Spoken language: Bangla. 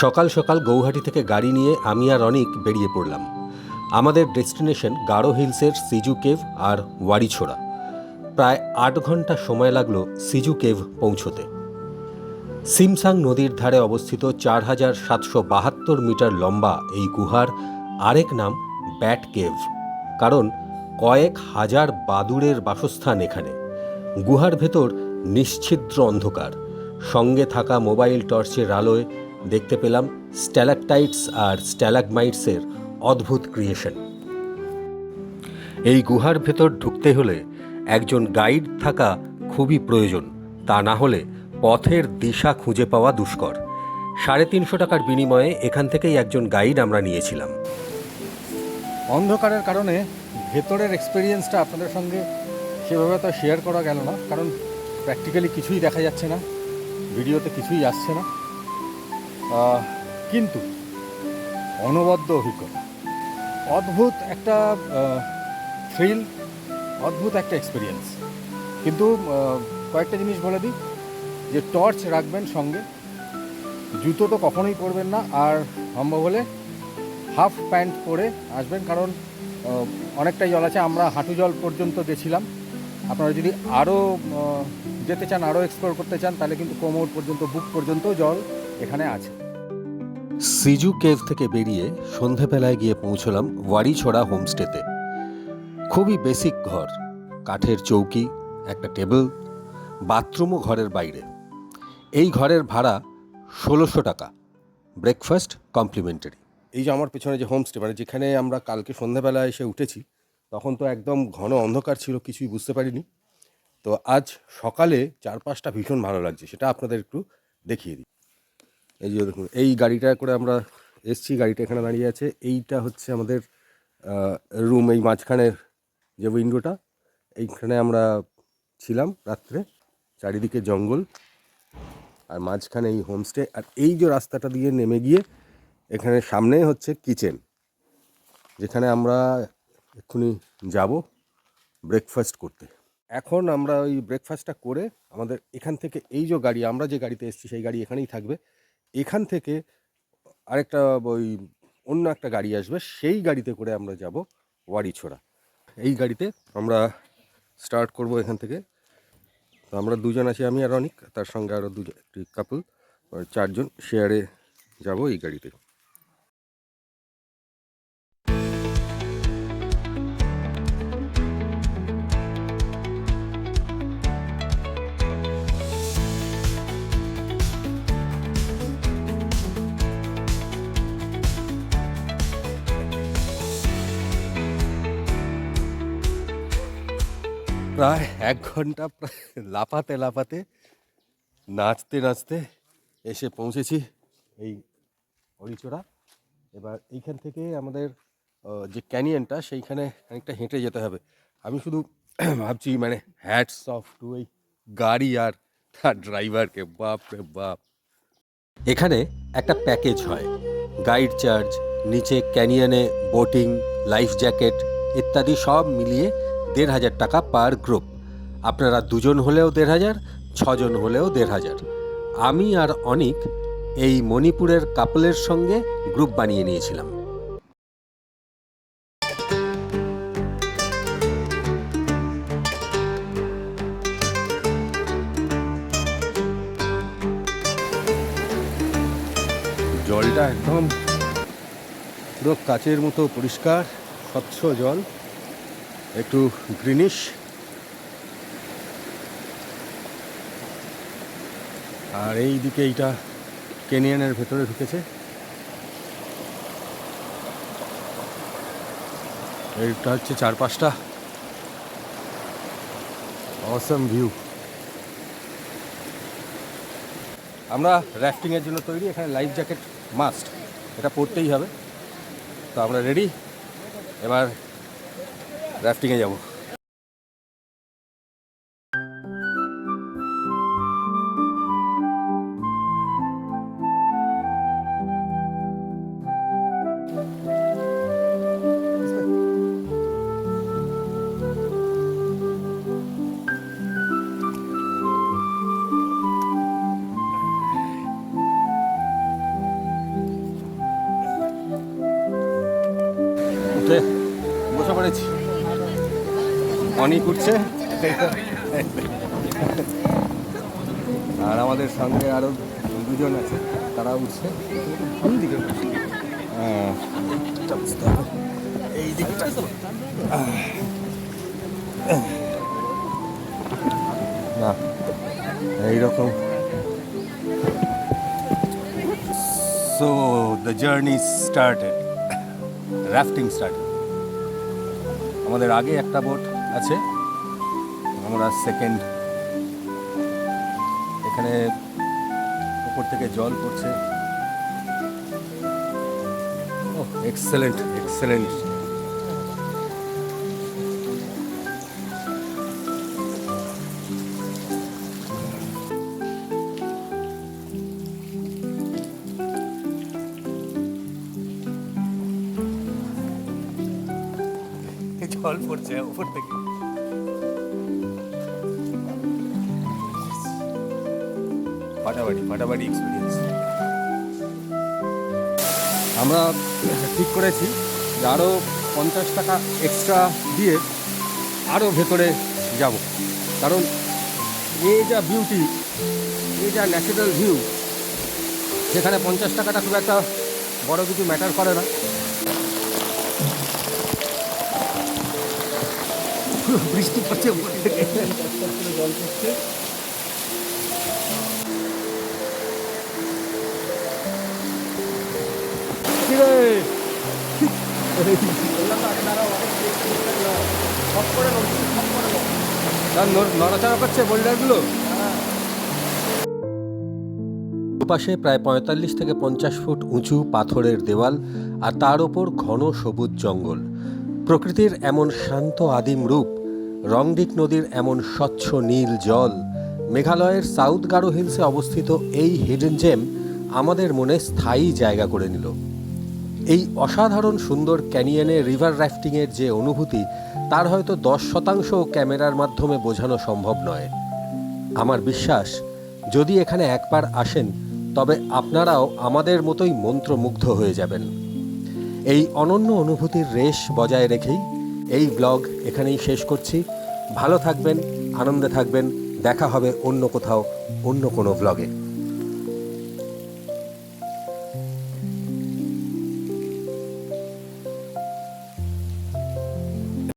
সকাল সকাল গৌহাটি থেকে গাড়ি নিয়ে আমি আর অনিক বেরিয়ে পড়লাম। আমাদের ডেস্টিনেশন গারো হিলসের সিজু কেভ আর ওয়ারিছোড়া। প্রায় ৮ ঘন্টা সময় লাগলো সিজু কেভ পৌঁছতে। সিমসাং নদীর ধারে অবস্থিত ৪,৭৭২ মিটার লম্বা এই গুহার আরেক নাম ব্যাট কেভ, কারণ কয়েক হাজার বাদুড়ের বাসস্থান এখানে। গুহার ভেতর নিশ্ছিদ্র অন্ধকার, সঙ্গে থাকা মোবাইল টর্চের আলোয় দেখতে পেলাম স্ট্যালাকটাইটস আর স্ট্যালাগমাইটসের অদ্ভুত ক্রিয়েশন। এই গুহার ভেতর ঢুকতে হলে একজন গাইড থাকা খুবই প্রয়োজন, তা না হলে পথের দিশা খুঁজে পাওয়া দুষ্কর। ৩৫০ টাকার বিনিময়ে এখান থেকেই একজন গাইড আমরা নিয়েছিলাম। অন্ধকারের কারণে ভেতরের এক্সপিরিয়েন্সটা আপনাদের সঙ্গে সেভাবে তো শেয়ার করা গেল না, কারণ প্র্যাকটিক্যালি কিছুই দেখা যাচ্ছে না, ভিডিওতে কিছুই আসছে না, কিন্তু অনবদ্য অভিজ্ঞতা, অদ্ভুত একটা থ্রিল, অদ্ভুত একটা এক্সপিরিয়েন্স। কিন্তু কয়েকটা জিনিস বলে দিই, যে টর্চ রাখবেন সঙ্গে, জুতো তো কখনোই পরবেন না, আর সম্ভব হলে হাফ প্যান্ট পরে আসবেন, কারণ অনেকটাই জল আছে। আমরা হাঁটু জল পর্যন্ত গেছিলাম। আপনারা যদি আরও যেতে চান, আরও এক্সপ্লোর করতে চান, তাহলে কিন্তু কোমর পর্যন্ত, বুক পর্যন্ত জল এখানে আছে। সিজু কেভ থেকে বেরিয়ে সন্ধেবেলায় গিয়ে পৌঁছলাম ওয়ারিছোড়া হোমস্টেতে। খুবই বেসিক ঘর, কাঠের চৌকি, একটা টেবিল, বাথরুমও ঘরের বাইরে। এই ঘরের ভাড়া ১৬০০ টাকা, ব্রেকফাস্ট কমপ্লিমেন্টারি। এই যে আমার পেছনে যে হোমস্টে, মানে যেখানে আমরা কালকে সন্ধ্যাবেলা এসে উঠেছি, তখন তো একদম ঘন অন্ধকার ছিল, কিছুই বুঝতে পারিনি। তো আজ সকালে চারপাশটা ভীষণ ভালো লাগছে, সেটা আপনাদের একটু দেখিয়ে দিই। এই যে দেখুন, এই গাড়িটা করে আমরা এসছি, গাড়িটা এখানে দাঁড়িয়ে আছে। এইটা হচ্ছে আমাদের রুম, এই মাঝখানের যে উইন্ডোটা, এইখানে আমরা ছিলাম রাত্রে। চারিদিকে জঙ্গল, আর মাঝখানে এই হোমস্টে। আর এই যে রাস্তাটা দিয়ে নেমে গিয়ে এখানে সামনে হচ্ছে কিচেন, যেখানে আমরা এক্ষুনি যাব ব্রেকফাস্ট করতে। এখন আমরা ওই ব্রেকফাস্টটা করে আমাদের এখান থেকে, এই যে গাড়ি, আমরা যে গাড়িতে এসেছি সেই গাড়ি এখানেই থাকবে। এখান থেকে আরেকটা ওই অন্য একটা গাড়ি আসবে, সেই গাড়িতে করে আমরা যাব ওয়ারিছোড়া। এই গাড়িতে আমরা স্টার্ট করব এখান থেকে। তো আমরা দুজন আছি, আমি আর অনিক, তার সঙ্গে আরও একটি কাপল, 4জন শেয়ারে যাব এই গাড়িতে। প্রায় 1 ঘন্টা লাফাতে লাফাতে, নাচতে নাচতে এসে পৌঁছেছি এই ওয়ারিছোড়া। এবার এইখান থেকে আমাদের যে ক্যানিয়নটা, সেইখানে খানিকটা হেঁটে যেতে হবে। আমি শুধু ভাবছি, মানে হ্যাটস অফ টু এই গাড়ি আর তার ড্রাইভারকে, বাপ রে বাপ। এখানে একটা প্যাকেজ হয়, গাইড চার্জ, নিচে ক্যানিয়নে বোটিং, লাইফ জ্যাকেট ইত্যাদি সব মিলিয়ে ১৫০০ টাকা পার গ্রুপ। আপনারা 2জন হলেও ১৫০০, 6জন হলেও ১৫০০। আমি আর অনিক এই মণিপুরের কাপলের সঙ্গে গ্রুপ বানিয়ে নিয়েছিলাম। জলটা একদম পুরো কাচের মতো পরিষ্কার, স্বচ্ছ জল, একটু গ্রিনিশ। আর এই দিকে এইটা ক্যানিয়নের ভেতরে ঢুকেছে। এইটা হচ্ছে চারপাশটা অসম ভিউ। আমরা র্যাফটিংয়ের জন্য তৈরি, এখানে লাইফ জ্যাকেট মাস্ট, এটা পরতেই হবে। তো আমরা রেডি, এবার র্যাফটিংয়ে যাব। পড়েছি, অনেক উঠছে আর আমাদের সঙ্গে আরো দুজন আছে, তারা উঠছে কোন দিকে? হ্যাঁ, এই দিকটা না এইরকম। So the journey started, rafting started. আমাদের আগে একটা বোট আছে, আমরা সেকেন্ড। এখানে উপর থেকে জল পড়ছে। ও এক্সেলেন্ট এক্সেলেন্ট। জল পড়ছে উপর থেকে। ফাটাফাটি ফাটাফাটি এক্সপিরিয়েন্স। আমরা ঠিক করেছি যে আরও 50 টাকা এক্সট্রা দিয়ে আরও ভেতরে যাব, কারণ এই যা বিউটি, এই যা ন্যাচারাল ভিউ, সেখানে 50 টাকাটা খুব একটা বড় কিছু ম্যাটার করে না। বৃষ্টি পড়ছে উপর থেকে, জল পড়ছে। নড়াচড়া করছে বোল্ডারগুলো। দুপাশে প্রায় 45 থেকে 50 ফুট উঁচু পাথরের দেওয়াল আর তার ওপর ঘন সবুজ জঙ্গল। প্রকৃতির এমন শান্ত আদিম রূপ, রংডিক নদীর এমন স্বচ্ছ নীল জল, মেঘালয়ের সাউথ গারো হিলসে অবস্থিত এই হিডেন জেম আমাদের মনে স্থায়ী জায়গা করে নিল। এই অসাধারণ সুন্দর ক্যানিয়নে রিভার রাফটিংয়ের যে অনুভূতি, তার হয়তো 10% ক্যামেরার মাধ্যমে বোঝানো সম্ভব নয়। আমার বিশ্বাস, যদি এখানে একবার আসেন তবে আপনারাও আমাদের মতোই মন্ত্রমুগ্ধ হয়ে যাবেন। এই অনন্য অনুভূতির রেশ বজায় রেখেই এই ব্লগ এখানেই শেষ করছি। ভালো থাকবেন, আনন্দে থাকবেন। দেখা হবে অন্য কোথাও, অন্য কোনো ব্লগে।